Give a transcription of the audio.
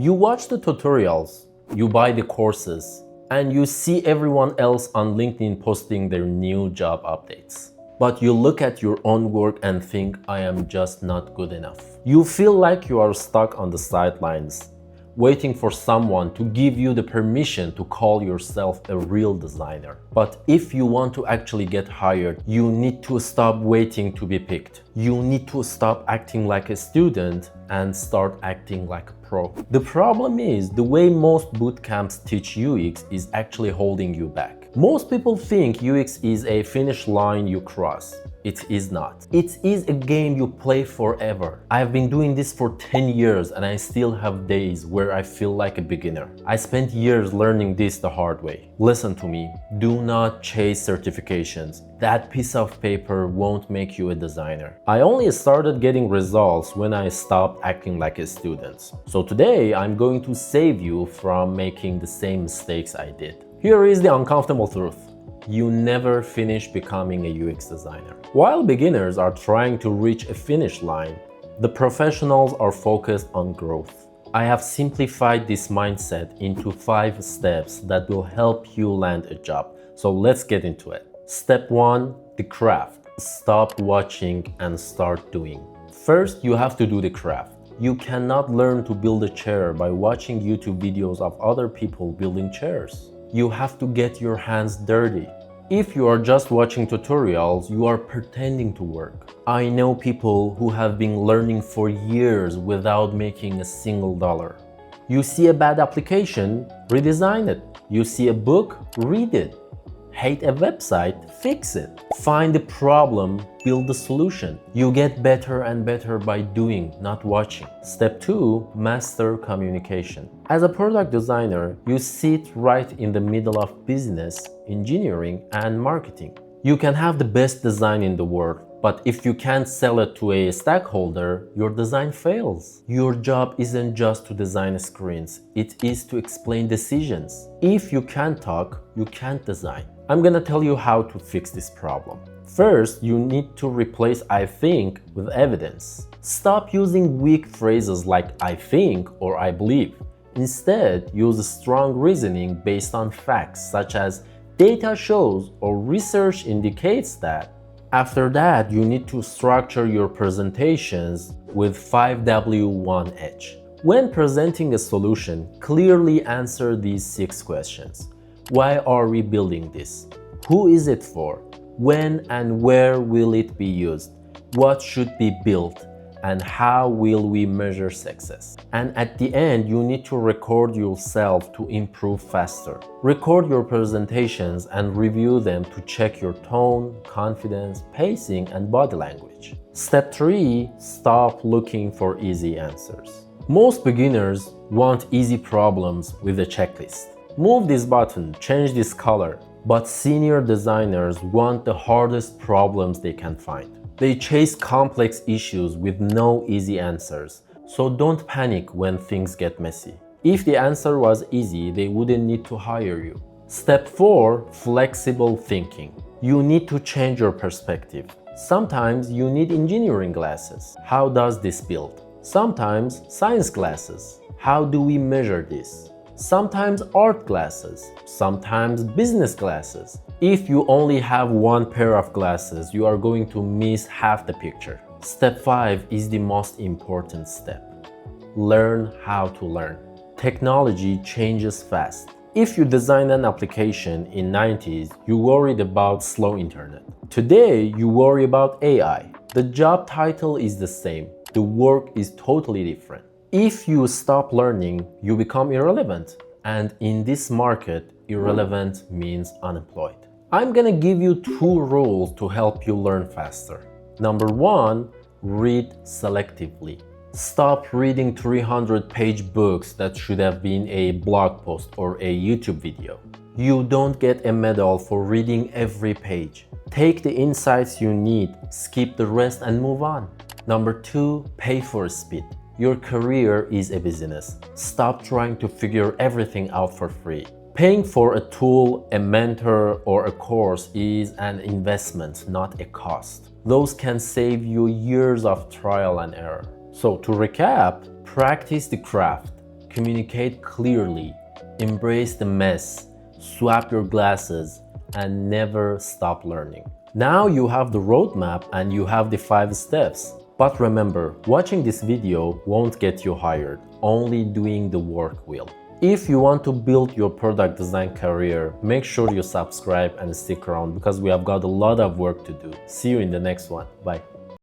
You watch the tutorials, you buy the courses, and you see everyone else on LinkedIn posting their new job updates. But you look at your own work and think, I am just not good enough. You feel like you are stuck on the sidelines, waiting for someone to give you the permission to call yourself a real designer. But if you want to actually get hired, you need to stop waiting to be picked. You need to stop acting like a student and start acting like a pro. The problem is, the way most bootcamps teach UX is actually holding you back. Most people think UX is a finish line you cross. It is not. It is a game you play forever. I've been doing this for 10 years and I still have days where I feel like a beginner. I spent years learning this the hard way. Listen to me. Do not chase certifications. That piece of paper won't make you a designer. I only started getting results when I stopped acting like a student. So today I'm going to save you from making the same mistakes I did. Here is the uncomfortable truth. You never finish becoming a UX designer. While beginners are trying to reach a finish line, the professionals are focused on growth. I have simplified this mindset into 5 steps that will help you land a job. So let's get into it. Step 1, the craft. Stop watching and start doing. First, you have to do the craft. You cannot learn to build a chair by watching YouTube videos of other people building chairs. You have to get your hands dirty. If you are just watching tutorials, you are pretending to work. I know people who have been learning for years without making a single dollar. You see a bad application, redesign it. You see a book, read it. Hate a website, fix it. Find the problem, build the solution. You get better and better by doing, not watching. Step 2, master communication. As a product designer, you sit right in the middle of business, engineering, and marketing. You can have the best design in the world, but if you can't sell it to a stakeholder, your design fails. Your job isn't just to design screens, it is to explain decisions. If you can't talk, you can't design. I'm gonna tell you how to fix this problem. First, you need to replace I think with evidence. Stop using weak phrases like I think or I believe. Instead, use strong reasoning based on facts such as data shows or research indicates that. After that, you need to structure your presentations with 5W1H. When presenting a solution, clearly answer these 6 questions. Why are we building this? Who is it for? When and where will it be used? What should be built? And how will we measure success? And at the end, you need to record yourself to improve faster. Record your presentations and review them to check your tone, confidence, pacing, and body language. Step 3, stop looking for easy answers. Most beginners want easy problems with a checklist. Move this button, change this color. But senior designers want the hardest problems they can find. They chase complex issues with no easy answers, so don't panic when things get messy. If the answer was easy, they wouldn't need to hire you. Step 4, flexible thinking. You need to change your perspective. Sometimes you need engineering glasses. How does this build? Sometimes science glasses. How do we measure this? Sometimes art glasses, sometimes business glasses. If you only have one pair of glasses, you are going to miss half the picture. Step 5 is the most important step. Learn how to learn. Technology changes fast. If you design an application in 90s, you worried about slow internet. Today, you worry about AI. The job title is the same. The work is totally different. If you stop learning, you become irrelevant. And in this market, irrelevant means unemployed. I'm gonna give you 2 rules to help you learn faster. Number 1, read selectively. Stop reading 300-page books that should have been a blog post or a YouTube video. You don't get a medal for reading every page. Take the insights you need, skip the rest and move on. Number 2, pay for speed. Your career is a business. Stop trying to figure everything out for free. Paying for a tool, a mentor, or a course is an investment, not a cost. Those can save you years of trial and error. So to recap, practice the craft. communicate clearly, embrace the mess, swap your glasses, and never stop learning. Now you have the roadmap and you have the 5 steps. But remember, watching this video won't get you hired, only doing the work will. If you want to build your product design career, make sure you subscribe and stick around because we have got a lot of work to do. See you in the next one. Bye.